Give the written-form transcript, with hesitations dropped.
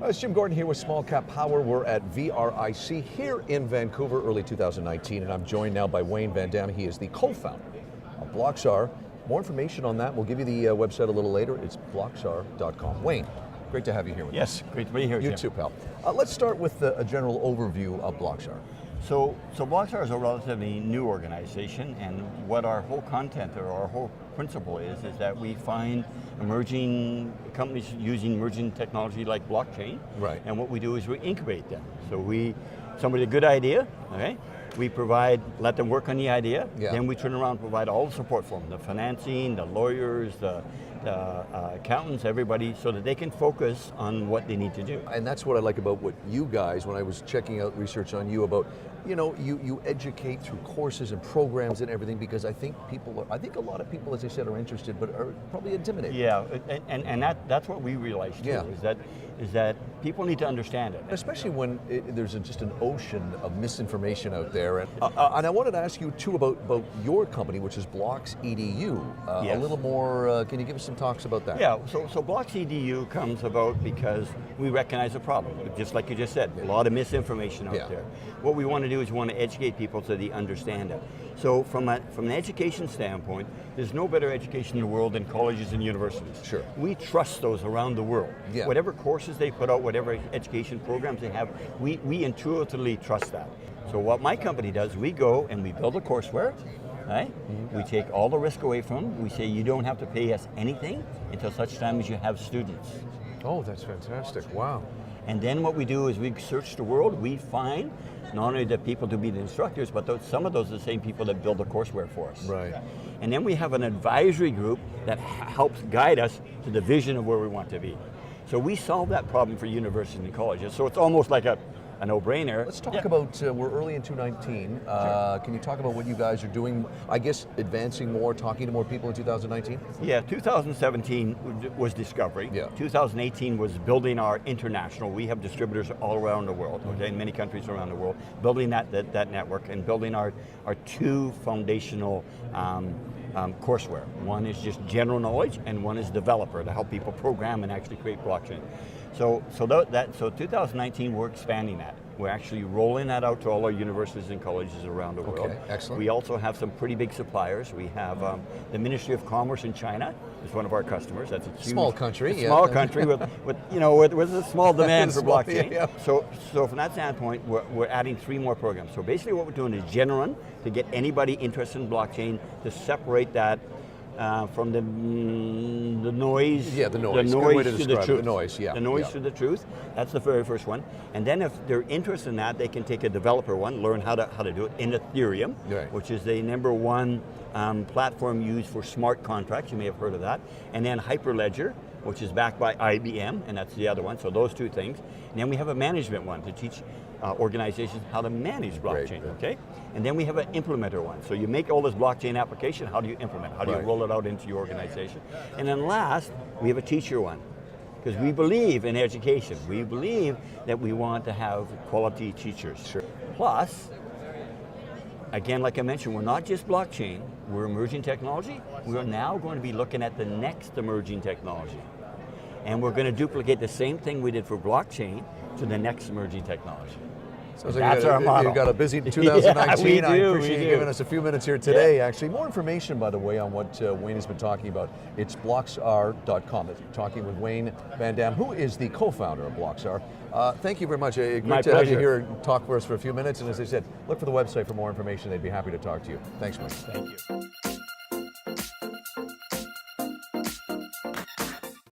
It's Jim Gordon here with SmallCapPower. We're at VRIC here in Vancouver, early 2019, and I'm joined now by Wayne Van Damme. He is the co-founder of BlocksEDU. More information on that, we'll give you the website a little later. It's BlocksEDU.com. Wayne, great to have you here with us. Yes, great to be here, Jim. You too, pal. Let's start with a general overview of BlocksEDU. So BlocksEDU is a relatively new organization, and what our whole content or our whole principle is that we find emerging companies using emerging technology like blockchain. Right. And what we do is we incubate them. So somebody a good idea, okay? We let them work on the idea, then we turn around and provide all the support for them, the financing, the lawyers, the accountants, everybody, so that they can focus on what they need to do. And that's what I like about what you guys, when I was checking out research on you about, you educate through courses and programs and everything, because I think a lot of people, as I said, are interested, but are probably intimidated. Yeah, and that's what we realized too, is that people need to understand it. Especially when there's just an ocean of misinformation out there. And I wanted to ask you too about your company, which is BlocksEDU. Yes. A little more, can you give us some talks about that? Yeah, so BlocksEDU comes about because we recognize a problem, just like you just said, a lot of misinformation out there. What we want to do is we want to educate people so they understand it. So from an education standpoint, there's no better education in the world than colleges and universities. Sure. We trust those around the world. Yeah. Whatever courses they put out, whatever education programs they have, we intuitively trust that. So what my company does, we go and we build a courseware, right? We take all the risk away from them. We say you don't have to pay us anything until such time as you have students. Oh, that's fantastic, wow. And then what we do is we search the world, we find not only the people to be the instructors, but some of those are the same people that build the courseware for us. Right. And then we have an advisory group that helps guide us to the vision of where we want to be. So we solve that problem for universities and colleges. So it's almost like a no-brainer. Let's talk about, we're early in 2019. Sure. Can you talk about what you guys are doing, I guess advancing more, talking to more people in 2019? Yeah, 2017 was discovery. Yeah. 2018 was building our international. We have distributors all around the world, okay, in many countries around the world, building that network and building our two foundational courseware. One is just general knowledge, and one is developer to help people program and actually create blockchain. So 2019, we're expanding that. We're actually rolling that out to all our universities and colleges around the world. Okay, excellent. We also have some pretty big suppliers. We have the Ministry of Commerce in China is one of our customers. That's a huge, small country, small country with a small demand for blockchain. Yeah. So from that standpoint, we're adding 3 more programs. So basically, what we're doing is Generun to get anybody interested in blockchain to separate that. From the noise, the noise. Good way to describe it. The noise, the noise to the truth. That's the very first one. And then if they're interested in that, they can take a developer one, learn how to do it in Ethereum, which is the #1 platform used for smart contracts. You may have heard of that. And then Hyperledger, which is backed by IBM, and that's the other one. So those 2 things. And then we have a management one to teach organizations how to manage blockchain, okay? And then we have an implementer one. So you make all this blockchain application, how do you implement? How do you roll it out into your organization? And then last, we have a teacher one. Because we believe in education. We believe that we want to have quality teachers. Sure. Plus, again, like I mentioned, we're not just blockchain, we're emerging technology. We're now going to be looking at the next emerging technology. And we're going to duplicate the same thing we did for blockchain to the next emerging technology. So that's our model. You've got a busy 2019. Yeah, I appreciate you giving us a few minutes here today. Actually, more information, by the way, on what Wayne has been talking about. It's BlocksEDU.com. Talking with Wayne Van Damme, who is the co-founder of BlocksEDU. Thank you very much. Great to have you here and talk for us for a few minutes. And as I said, look for the website for more information. They'd be happy to talk to you. Thanks, Wayne. Thank you.